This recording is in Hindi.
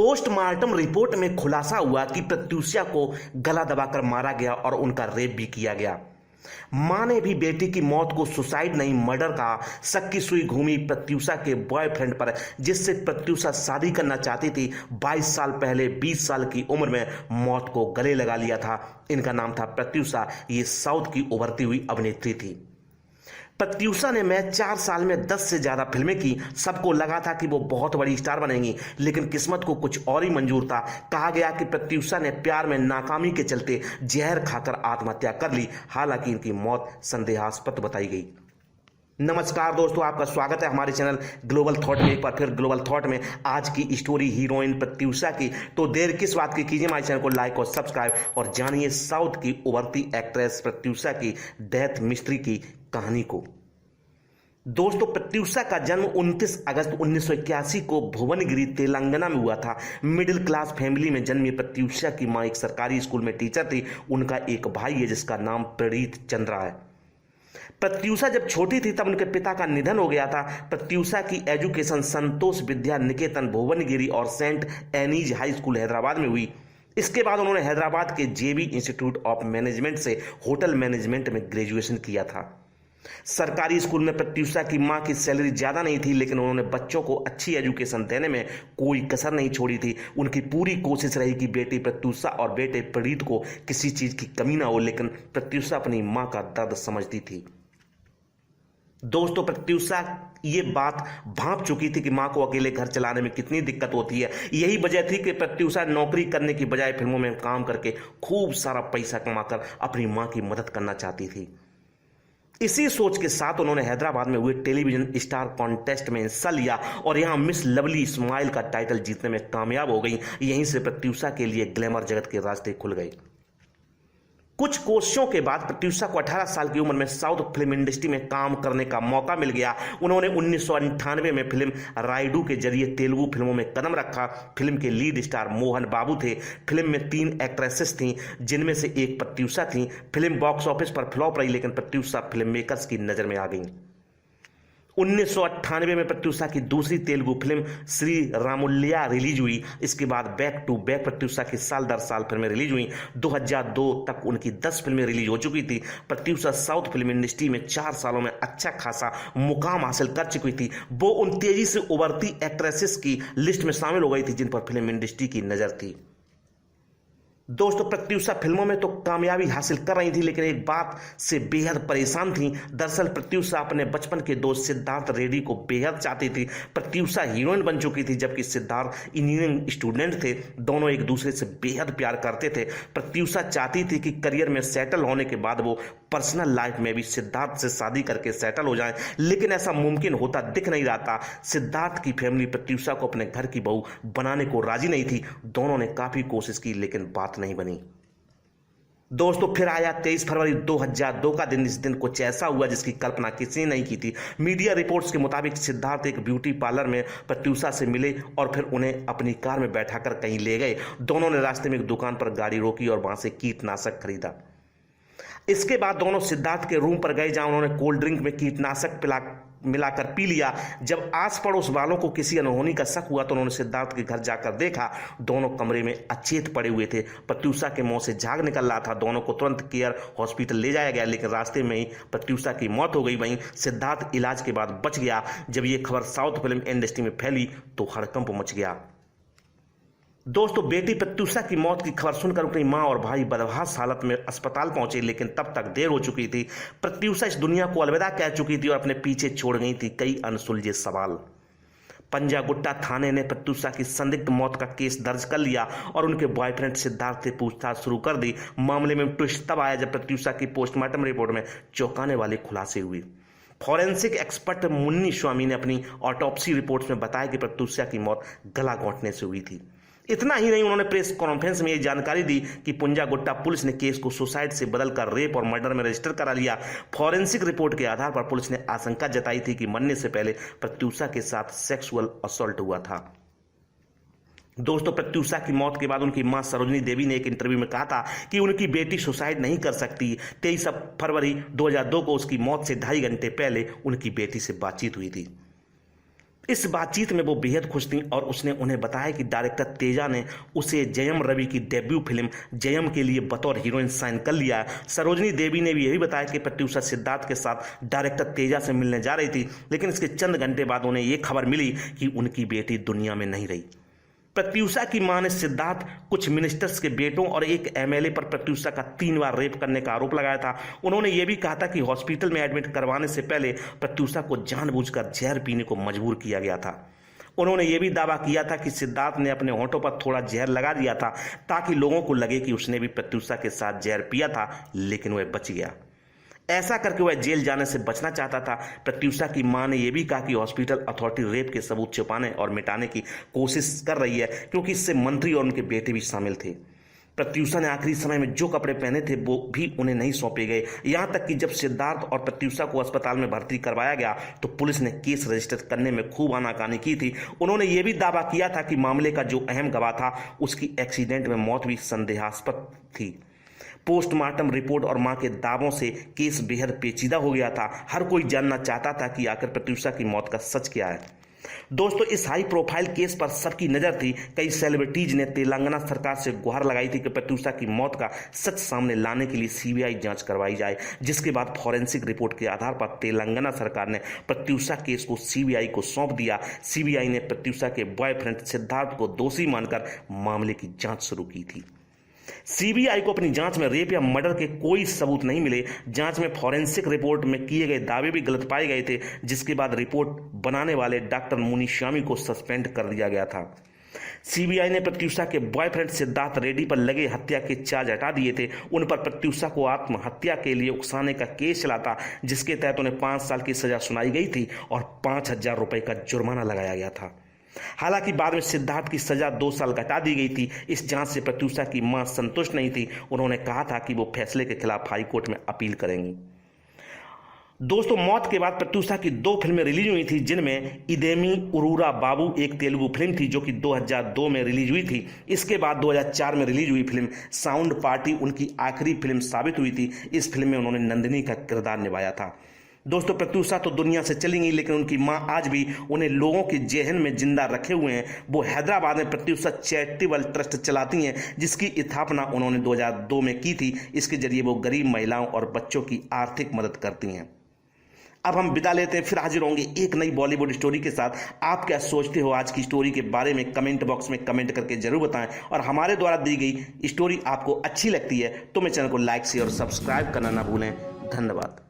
पोस्टमार्टम रिपोर्ट में खुलासा हुआ कि प्रत्यूषा को गला दबाकर मारा गया और उनका रेप भी किया गया। मां ने भी बेटी की मौत को सुसाइड नहीं मर्डर कहा। शक की सुई घूमी प्रत्यूषा के बॉयफ्रेंड पर, जिससे प्रत्यूषा शादी करना चाहती थी। 22 साल पहले 20 साल की उम्र में मौत को गले लगा लिया था। इनका नाम था प्रत्यूषा। ये साउथ की उभरती हुई अभिनेत्री थी। प्रत्यूषा ने मैं 4 साल में 10 से ज्यादा फिल्में की। सबको लगा था कि वो बहुत बड़ी स्टार बनेंगी, लेकिन किस्मत को कुछ और ही मंजूर था। कहा गया कि प्रत्यूषा ने प्यार में नाकामी के चलते जहर खाकर आत्महत्या कर ली। हालांकि इनकी मौत संदेहास्पद बताई गई। नमस्कार दोस्तों, आपका स्वागत है हमारे चैनल ग्लोबल थॉट में। एक बार फिर ग्लोबल थॉट में आज की स्टोरी हीरोइन प्रत्यूषा की। तो देर किस बात की, कीजिए हमारे चैनल को लाइक और सब्सक्राइब और जानिए साउथ की उभरती एक्ट्रेस प्रत्यूषा की डेथ मिस्ट्री की कहानी को। दोस्तों, प्रत्यूषा का जन्म 29 अगस्त 1981 को भुवनगिरी तेलंगाना में हुआ था। मिडिल क्लास फैमिली में जन्मी प्रत्यूषा की मां एक सरकारी स्कूल में टीचर थी। उनका एक भाई है जिसका नाम प्रणीत चंद्रा है। प्रत्यूषा जब छोटी थी तब उनके पिता का निधन हो गया था। प्रत्यूषा की एजुकेशन संतोष विद्या निकेतन भुवनगिरी और saint Anne's high school Hyderabad में हुई। इसके बाद उन्होंने हैदराबाद के जेबी इंस्टीट्यूट ऑफ मैनेजमेंट से होटल मैनेजमेंट में ग्रेजुएशन किया था। सरकारी स्कूल में प्रत्यूषा की मां की सैलरी ज्यादा नहीं थी, लेकिन उन्होंने बच्चों को अच्छी एजुकेशन देने में कोई कसर नहीं छोड़ी थी। उनकी पूरी कोशिश रही कि बेटी प्रत्यूषा और बेटे प्रणीत को किसी चीज की कमी ना हो, लेकिन प्रत्यूषा अपनी मां का दर्द समझती थी। दोस्तों, प्रत्यूषा ये बात भांप चुकी थी कि मां को अकेले घर चलाने में कितनी दिक्कत होती है। यही वजह थी कि प्रत्यूषा नौकरी करने की बजाय फिल्मों में काम करके खूब सारा पैसा कमाकर अपनी मां की मदद करना चाहती थी। इसी सोच के साथ उन्होंने हैदराबाद में हुए टेलीविजन स्टार कॉन्टेस्ट में हिस्सा लिया और यहां मिस लवली स्माइल का टाइटल जीतने में कामयाब हो गई। यहीं से प्रत्यूषा के लिए ग्लैमर जगत के रास्ते खुल गए। कुछ कोशिशों के बाद प्रत्यूषा को 18 साल की उम्र में साउथ फिल्म इंडस्ट्री में काम करने का मौका मिल गया। उन्होंने 1998 में फिल्म राइडू के जरिए तेलुगु फिल्मों में कदम रखा। फिल्म के लीड स्टार मोहन बाबू थे। फिल्म में 3 एक्ट्रेसेस थीं, जिनमें से एक प्रत्यूषा थी। फिल्म बॉक्स ऑफिस पर फ्लॉप रही, लेकिन प्रत्यूषा फिल्म मेकर्स की नजर में आ गई। 1998 में प्रत्यूषा की दूसरी तेलुगु फिल्म श्री रामुल्या रिलीज हुई। इसके बाद बैक टू बैक प्रत्यूषा की साल दर साल फिल्में रिलीज हुई। 2002 तक उनकी 10 फिल्में रिलीज हो चुकी थी। प्रत्यूषा साउथ फिल्म इंडस्ट्री में 4 सालों में अच्छा खासा मुकाम हासिल कर चुकी थी। वो उन तेजी से उभरती एक्ट्रेसेस की लिस्ट में शामिल हो गई थी जिन पर फिल्म इंडस्ट्री की नजर थी। दोस्तों, प्रत्यूषा फिल्मों में तो कामयाबी हासिल कर रही थी, लेकिन एक बात से बेहद परेशान थी। दरअसल प्रत्यूषा अपने बचपन के दोस्त सिद्धार्थ रेड्डी को बेहद चाहती थी। प्रत्यूषा हीरोइन बन चुकी थी, जबकि सिद्धार्थ इंजीनियरिंग स्टूडेंट थे। दोनों एक दूसरे से बेहद प्यार करते थे। प्रत्यूषा चाहती थी कि करियर में सेटल होने के बाद वो पर्सनल लाइफ में भी सिद्धार्थ से शादी करके सेटल हो जाए, लेकिन ऐसा मुमकिन होता दिख नहीं रहा था। सिद्धार्थ की फैमिली प्रत्यूषा को अपने घर की बहू बनाने को राजी नहीं थी। दोनों ने काफी कोशिश की, लेकिन बात नहीं बनी। दोस्तों, फिर आया 23 फरवरी 2002 का दिन। इस दिन कुछ ऐसा हुआ जिसकी कल्पना किसी ने नहीं की थी। मीडिया रिपोर्ट्स के मुताबिक सिद्धार्थ एक ब्यूटी पार्लर में प्रत्यूषा से मिले और फिर उन्हें अपनी कार में बैठाकर कहीं ले गए। दोनों ने रास्ते में एक दुकान पर गाड़ी रोकी और वहां से कीटनाशक खरीदा। इसके बाद दोनों सिद्धार्थ के रूम पर गए, जहां उन्होंने कोल्ड ड्रिंक में कीटनाशक मिलाकर पी लिया। जब आस पड़ोस वालों को किसी अनहोनी का शक हुआ तो उन्होंने सिद्धार्थ के घर जाकर देखा। दोनों कमरे में अचेत पड़े हुए थे। प्रत्यूषा के मुंह से झाग निकल रहा था। दोनों को तुरंत केयर हॉस्पिटल ले जाया गया, लेकिन रास्ते में ही प्रत्यूषा की मौत हो गई। वहीं सिद्धार्थ इलाज के बाद बच गया। जब यह खबर साउथ फिल्म इंडस्ट्री में फैली तो हड़कंप मच गया। दोस्तों, बेटी प्रत्यूषा की मौत की खबर सुनकर उनकी मां और भाई बदहास हालत में अस्पताल पहुंचे, लेकिन तब तक देर हो चुकी थी। प्रत्यूषा इस दुनिया को अलविदा कह चुकी थी और अपने पीछे छोड़ गई थी कई अनसुलझे सवाल। पंजागुट्टा थाने ने प्रत्यूषा की संदिग्ध मौत का केस दर्ज कर लिया और उनके बॉयफ्रेंड सिद्धार्थ से पूछताछ शुरू कर दी। मामले में ट्विस्ट तब आया जब प्रत्यूषा की पोस्टमार्टम रिपोर्ट में चौंकाने वाले खुलासे हुए। फॉरेंसिक एक्सपर्ट मुन्नी स्वामी ने अपनी ऑटोप्सी रिपोर्ट्स में बताया कि प्रत्यूषा की मौत गला घोंटने से हुई थी। इतना ही नहीं, उन्होंने प्रेस कॉन्फ्रेंस में यह जानकारी दी कि पंजागुट्टा पुलिस ने केस को सुसाइड से बदलकर रेप और मर्डर में रजिस्टर करा लिया। फॉरेंसिक रिपोर्ट के आधार पर पुलिस ने आशंका जताई थी कि मरने से पहले प्रत्यूषा के साथ सेक्सुअल असॉल्ट हुआ था। दोस्तों, प्रत्यूषा की मौत के बाद उनकी मां सरोजनी देवी ने एक इंटरव्यू में कहा था कि उनकी बेटी सुसाइड नहीं कर सकती। 23 फरवरी 2002 को उसकी मौत से 2.5 घंटे पहले उनकी बेटी से बातचीत हुई थी। इस बातचीत में वो बेहद खुश थी और उसने उन्हें बताया कि डायरेक्टर तेजा ने उसे जयम रवि की डेब्यू फिल्म जयम के लिए बतौर हीरोइन साइन कर लिया है। सरोजनी देवी ने भी यही बताया कि प्रत्युषा सिद्धार्थ के साथ डायरेक्टर तेजा से मिलने जा रही थी, लेकिन इसके चंद घंटे बाद उन्हें यह खबर मिली कि उनकी बेटी दुनिया में नहीं रही। प्रत्युषा की मां ने सिद्धार्थ, कुछ मिनिस्टर्स के बेटों और एक एमएलए पर प्रत्युषा का 3 बार रेप करने का आरोप लगाया था। उन्होंने यह भी कहा था कि हॉस्पिटल में एडमिट करवाने से पहले प्रत्युषा को जानबूझकर जहर पीने को मजबूर किया गया था। उन्होंने यह भी दावा किया था कि सिद्धार्थ ने अपने होंठों पर थोड़ा जहर लगा दिया था ताकि लोगों को लगे कि उसने भी प्रत्युषा के साथ जहर पिया था, लेकिन वह बच गया। ऐसा करके वह जेल जाने से बचना चाहता था। प्रत्युषा की मां ने यह भी कहा कि हॉस्पिटल अथॉरिटी रेप के सबूत छिपाने और मिटाने की कोशिश कर रही है, क्योंकि इससे मंत्री और उनके बेटे भी शामिल थे। प्रत्युषा ने आखिरी समय में जो कपड़े पहने थे वो भी उन्हें नहीं सौंपे गए। यहां तक कि जब सिद्धार्थ और प्रत्युषा को अस्पताल में भर्ती करवाया गया तो पुलिस ने केस रजिस्टर करने में खूब आनाकानी की थी। उन्होंने यह भी दावा किया था कि मामले का जो अहम गवाह था उसकी एक्सीडेंट में मौत भी संदेहास्पद थी। पोस्टमार्टम रिपोर्ट और मां के दावों से केस बेहद पेचीदा हो गया था। हर कोई जानना चाहता था कि आखिर प्रत्युषा की मौत का सच क्या है। दोस्तों, इस हाई प्रोफाइल केस पर सबकी नजर थी। कई सेलिब्रिटीज ने तेलंगाना सरकार से गुहार लगाई थी कि प्रत्युषा की मौत का सच सामने लाने के लिए सीबीआई जांच करवाई जाए, जिसके बाद फॉरेंसिक रिपोर्ट के आधार पर तेलंगाना सरकार ने प्रत्युषा केस को सीबीआई को सौंप दिया। सीबीआई ने प्रत्युषा के बॉयफ्रेंड सिद्धार्थ को दोषी मानकर मामले की जांच शुरू की थी। सीबीआई को अपनी जांच में रेप या मर्डर के कोई सबूत नहीं मिले। जांच में फॉरेंसिक रिपोर्ट में किए गए दावे भी गलत पाए गए थे, जिसके बाद रिपोर्ट बनाने वाले डॉक्टर मुनिस्वामी को सस्पेंड कर दिया गया था। सीबीआई ने प्रत्युषा के बॉयफ्रेंड सिद्धार्थ रेड्डी पर लगे हत्या के चार्ज हटा दिए थे। उन पर प्रत्युषा को आत्महत्या के लिए उकसाने का केस चला था, जिसके तहत उन्हें 5 साल की सजा सुनाई गई थी और 5,000 रुपए का जुर्माना लगाया गया था। हालांकि बाद में सिद्धार्थ की सजा 2 साल घटा दी गई थी। इस जांच से प्रत्युषा की मां संतुष्ट नहीं थी। उन्होंने कहा था कि वो फैसले के खिलाफ हाईकोर्ट में अपील करेंगी। दोस्तों, मौत के बाद प्रत्युषा की 2 फिल्में रिलीज हुई थी, जिनमें इदेमी उरूरा बाबू एक तेलुगु फिल्म थी जो कि 2002 में रिलीज हुई थी। इसके बाद 2004 में रिलीज हुई फिल्म साउंड पार्टी उनकी आखिरी फिल्म साबित हुई थी। इस फिल्म में उन्होंने नंदिनी का किरदार निभाया था। दोस्तों, प्रत्युषा तो दुनिया से चली गई, लेकिन उनकी मां आज भी उन्हें लोगों के जेहन में जिंदा रखे हुए हैं। वो हैदराबाद में प्रत्युषा चैरिटेबल ट्रस्ट चलाती हैं, जिसकी स्थापना उन्होंने 2002 में की थी। इसके जरिए वो गरीब महिलाओं और बच्चों की आर्थिक मदद करती हैं। अब हम विदा लेते हैं, फिर हाजिर होंगे एक नई बॉलीवुड स्टोरी के साथ। आप क्या सोचते हो आज की स्टोरी के बारे में कमेंट बॉक्स में कमेंट करके जरूर बताएं, और हमारे द्वारा दी गई स्टोरी आपको अच्छी लगती है तो मेरे चैनल को लाइक शेयर और सब्सक्राइब करना ना भूलें। धन्यवाद।